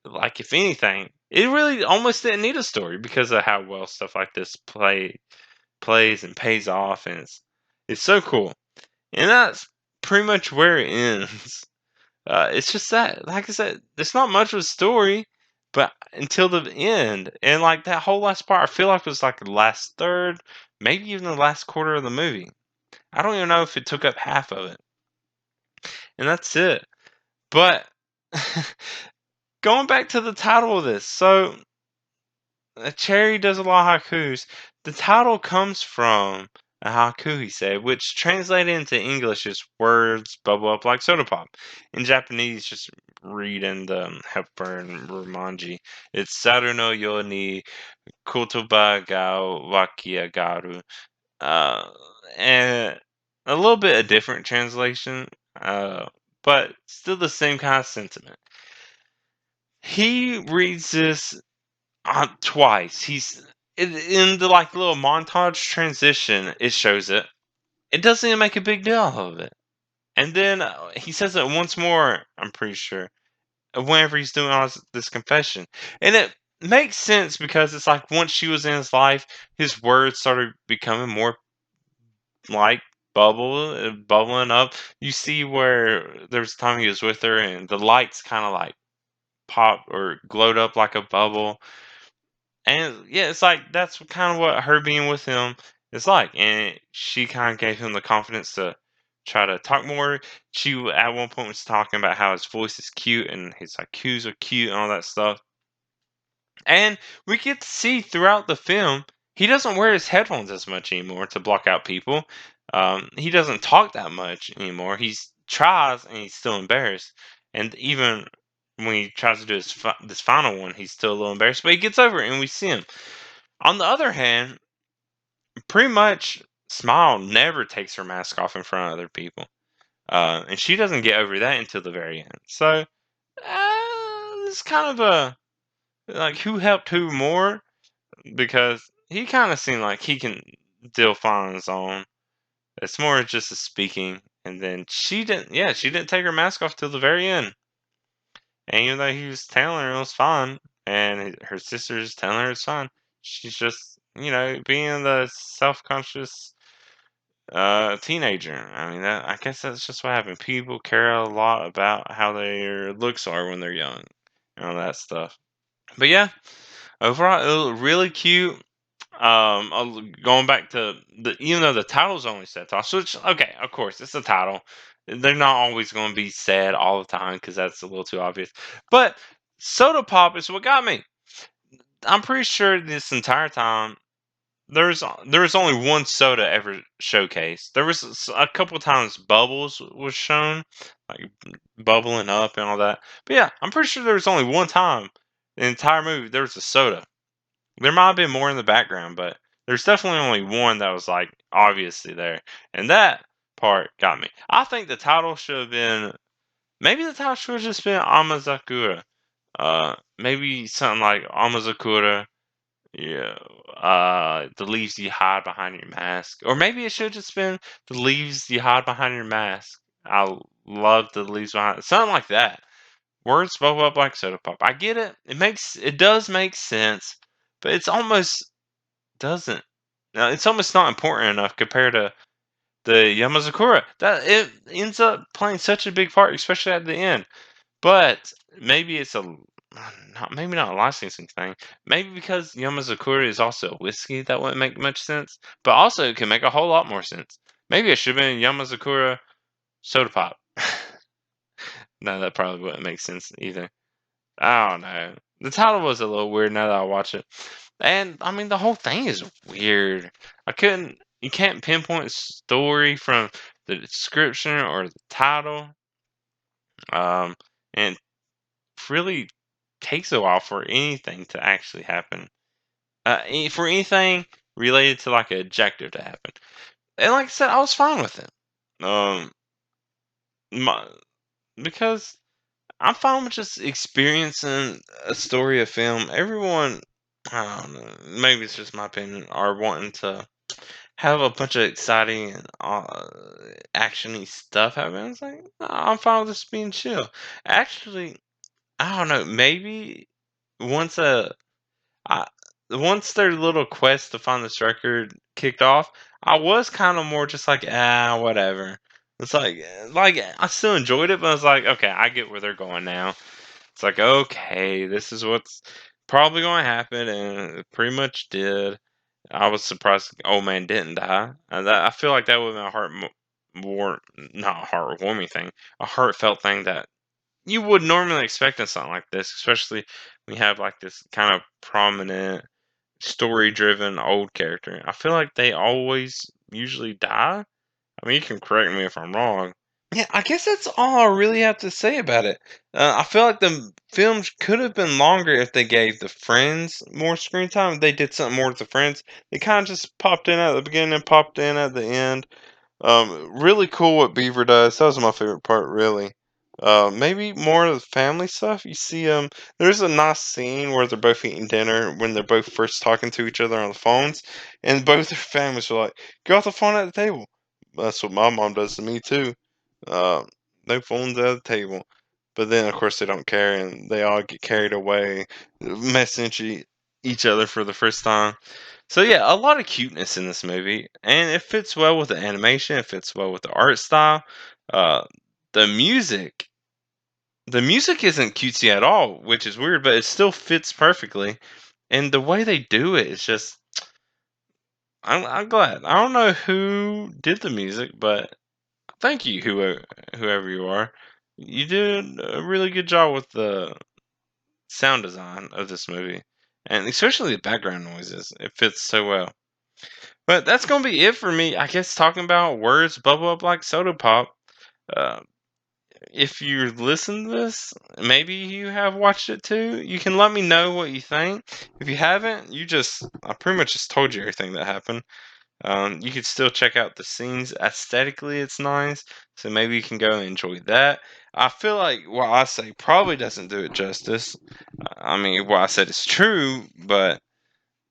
Like if anything, it really almost didn't need a story because of how well stuff like this plays and pays off, and it's so cool. And that's pretty much where it ends. It's just that, like I said, there's not much of a story, but until the end, and like that whole last part, I feel like was like the last third, maybe even the last quarter of the movie. I don't even know if it took up half of it, and that's it. But going back to the title of this, so Cherry does a lot of haikus. The title comes from a haiku, he said, which translated into English is words bubble up like soda pop. In Japanese, just reading the Hepburn Romanji, it's Saru no yo ni kotoba ga wakiagaru. Uh, and a little bit a different translation, uh, but still the same kind of sentiment. He reads this twice. He's in the like little montage transition. It shows it. It doesn't even make a big deal of it. And then he says it once more. I'm pretty sure whenever he's doing all this confession, and it makes sense because it's like once she was in his life, his words started becoming more like bubbling up. You see where there was a time he was with her, and the lights kind of like popped or glowed up like a bubble. And yeah, it's like that's kind of what her being with him is like. And she kind of gave him the confidence to try to talk more. She at one point was talking about how his voice is cute and his like cues are cute and all that stuff. And we get to see throughout the film he doesn't wear his headphones as much anymore to block out people. He doesn't talk that much anymore. He tries and he's still embarrassed. And even when he tries to do this final one, he's still a little embarrassed. But he gets over it, and we see him. On the other hand, pretty much Smile never takes her mask off in front of other people. And she doesn't get over that until the very end. So, it's kind of a like who helped who more because he kind of seemed like he can deal fine on his own. It's more just a speaking, and then she didn't. Yeah, she didn't take her mask off till the very end. And even though he was telling her it was fine, and her sister's telling her it's fine, she's just being the self-conscious teenager. I mean, I guess that's just what happened. People care a lot about how their looks are when they're young, and all that stuff. But yeah, overall, it was really cute. Going back to even though the title's only set to so it's okay, of course, it's the title. They're not always going to be sad all the time because that's a little too obvious. But soda pop is what got me. I'm pretty sure this entire time there's only one soda ever showcased. There was a couple times bubbles was shown, like bubbling up and all that. But yeah, I'm pretty sure there was only one time in the entire movie there was a soda. There might have been more in the background, but there's definitely only one that was like obviously there, and that part got me. I think the title should have been maybe the title should have just been Amazakura. Maybe something like Amazakura. Yeah, the leaves you hide behind your mask, or maybe it should have just been the leaves you hide behind your mask. I love the leaves behind something like that. Words bubble up like soda pop. I get it. It does make sense, but it's almost doesn't. No, it's almost not important enough compared to the Yamazakura. That it ends up playing such a big part, especially at the end. But maybe it's maybe not a licensing thing. Maybe because Yamazakura is also a whiskey that wouldn't make much sense. But also it can make a whole lot more sense. Maybe it should have been Yamazakura soda pop. No, that probably wouldn't make sense either. I don't know. The title was a little weird now that I watch it. And I mean the whole thing is weird. You can't pinpoint a story from the description or the title. Um and it really takes a while for anything to actually happen. For anything related to like an objective to happen. And like I said, I was fine with it. Um my, because I'm fine with just experiencing a story of film. Everyone, I don't know, maybe it's just my opinion, are wanting to have a bunch of exciting and actiony stuff happen. It's like, I'm fine with this being chill. Actually, I don't know, maybe once I, once their little quest to find this record kicked off, I was kind of more just like, whatever. It's like I still enjoyed it, but I was like, okay, I get where they're going now. It's like, okay, this is what's probably going to happen, and it pretty much did. I was surprised old man didn't die. I feel like that would have been a more not a heartwarming thing, a heartfelt thing that you would normally expect in something like this, especially when you have like this kind of prominent, story-driven old character. I feel like they always usually die. I mean, you can correct me if I'm wrong. Yeah, I guess that's all I really have to say about it. I feel like the films could have been longer if they gave the friends more screen time. If they did something more with the friends. They kind of just popped in at the beginning and popped in at the end. Really cool what Beaver does. That was my favorite part, really. Maybe more of the family stuff. You see, there's a nice scene where they're both eating dinner when they're both first talking to each other on the phones, and both their families are like, "Get off the phone at the table." That's what my mom does to me too. Uh, no phones at the table. But then, of course, they don't care, and they all get carried away, messaging each other for the first time. So yeah, a lot of cuteness in this movie, and it fits well with the animation. It fits well with the art style. Uh, the music, the music isn't cutesy at all, which is weird, but it still fits perfectly. And the way they do it is just, I'm glad. I don't know who did the music, but thank you, whoever you are. You did a really good job with the sound design of this movie, and especially the background noises. It fits so well. But that's gonna be it for me. I guess talking about words bubble up like soda pop. Uh, if you listen to this, maybe you have watched it too. You can let me know what you think. If you haven't, I pretty much just told you everything that happened. You could still check out the scenes. Aesthetically, it's nice, so maybe you can go and enjoy that. I feel like what I say probably doesn't do it justice. I mean, what I said is true, but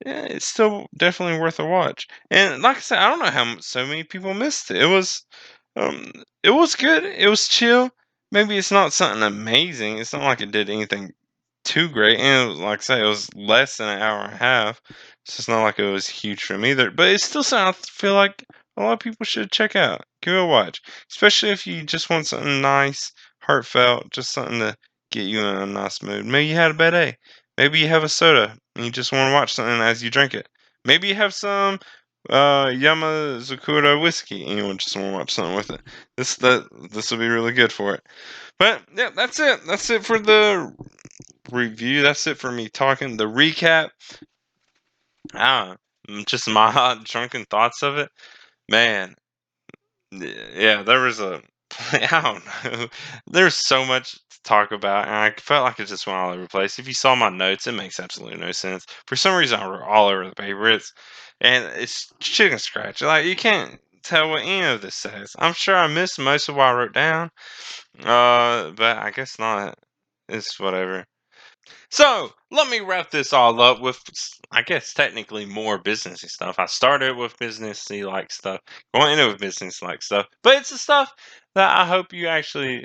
yeah, it's still definitely worth a watch. And like I said, I don't know how so many people missed it. Um, it was good. It was chill. Maybe it's not something amazing. It's not like it did anything too great. And it was, like I say, it was less than an hour and a half. So it's not like it was huge for me either. But it's still something I feel like a lot of people should check out. Give it a watch. Especially if you just want something nice, heartfelt, just something to get you in a nice mood. Maybe you had a bad day. Maybe you have a soda and you just want to watch something as you drink it. Maybe you have some Yamazakura whiskey and you just want to watch something with it. This will be really good for it. But yeah, that's it. That's it for the review. That's it for me talking. The recap. Ah, just my drunken thoughts of it. Man, yeah, there was a. I don't know. There's so much to talk about, and I felt like it just went all over the place. If you saw my notes, it makes absolutely no sense. For some reason, I wrote all over the paper. And it's chicken scratch. Like you can't tell what any of this says. I'm sure I missed most of what I wrote down. But I guess not. It's whatever. So let me wrap this all up with, I guess, technically more businessy stuff. I started with businessy like stuff, going into with business like stuff, but it's the stuff that I hope you actually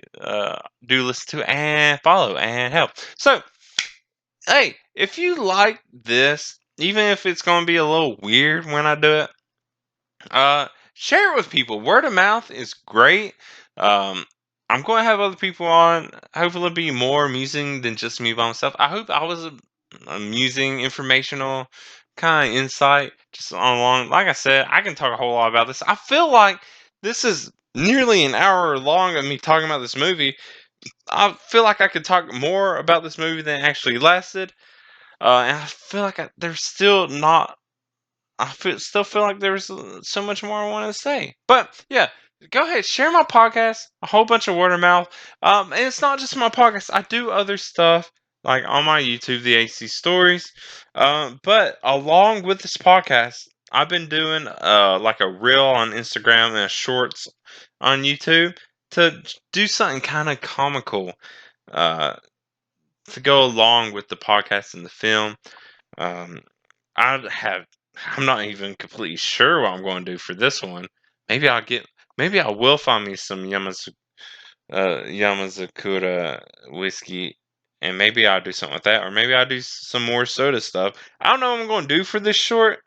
do listen to and follow and help. So, hey, if you like this, even if it's going to be a little weird when I do it, share it with people. Word of mouth is great. Um, I'm going to have other people on. Hopefully, it'll be more amusing than just me by myself. I hope I was amusing, informational, kind of insight. Just on along. Like I said, I can talk a whole lot about this. I feel like this is nearly an hour long of me talking about this movie. I feel like I could talk more about this movie than it actually lasted. And I feel like there's still not still feel like there's so much more I want to say. But yeah, go ahead, share my podcast, a whole bunch of word of mouth. And it's not just my podcast. I do other stuff like on my YouTube, the AC Stories. But along with this podcast, I've been doing like a reel on Instagram and a shorts on YouTube to do something kind of comical uh, to go along with the podcast and the film. Um, I have. I'm not even completely sure what I'm going to do for this one. Maybe I'll get. Maybe I will find me some Yamazakura whiskey, and maybe I'll do something with that, or maybe I'll do some more soda stuff. I don't know what I'm going to do for this short,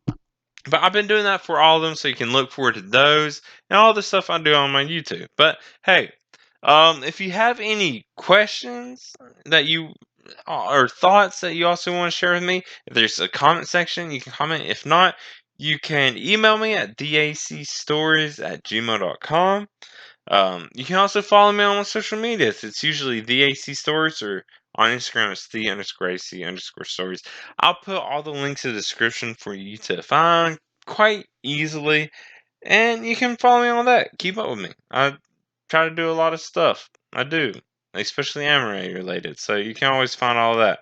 but I've been doing that for all of them, so you can look forward to those and all the stuff I do on my YouTube. But hey, if you have any questions that you or thoughts that you also want to share with me, if there's a comment section, you can comment. If not, you can email me at dacstories@gmail.com. You can also follow me on my social medias. It's usually the AC Stories, or on Instagram it's the underscore AC underscore stories. I'll put all the links in the description for you to find quite easily. and you can follow me on that. Keep up with me. I try to do a lot of stuff. I do, especially anime related. So you can always find all that.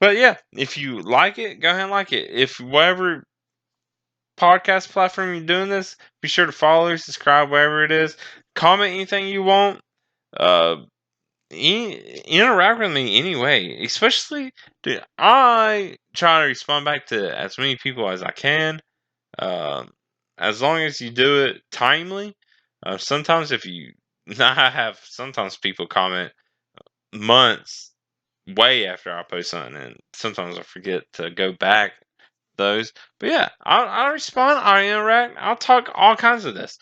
But yeah, if you like it, go ahead and like it. If whatever podcast platform you're doing this, be sure to follow, subscribe, wherever it is. Comment anything you want. Uh, interact with me anyway. Especially, dude, I try to respond back to as many people as I can. Um, as long as you do it timely. Sometimes if you, I have sometimes people comment months way after I post something, and sometimes I forget to go back those. But yeah, I'll respond, I'll interact, I'll talk all kinds of this.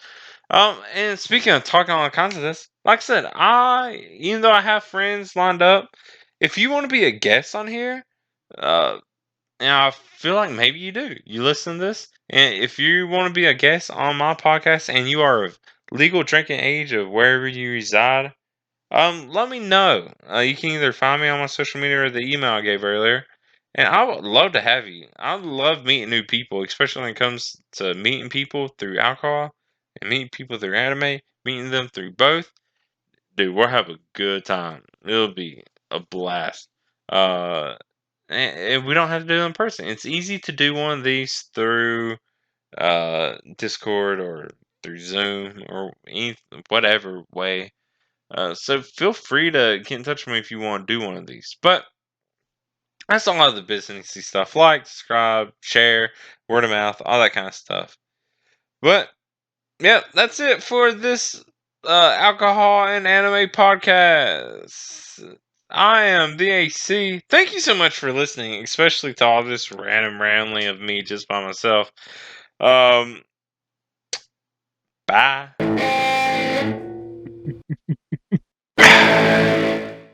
And speaking of talking all kinds of this, like I said, even though I have friends lined up, if you want to be a guest on here, uh, and I feel like maybe you do. You listen to this, and if you want to be a guest on my podcast and you are of legal drinking age of wherever you reside, let me know. You can either find me on my social media or the email I gave earlier. And I would love to have you. I love meeting new people, especially when it comes to meeting people through alcohol and meeting people through anime, meeting them through both. Dude, we'll have a good time. It'll be a blast. Uh, and we don't have to do it in person. It's easy to do one of these through Discord or through Zoom or any whatever way. So feel free to get in touch with me if you want to do one of these. But that's a lot of the businessy stuff, like subscribe, share, word of mouth, all that kind of stuff. But yeah, that's it for this alcohol and anime podcast. I am the AC. Thank you so much for listening, especially to all this random rambling of me just by myself. Um, bye.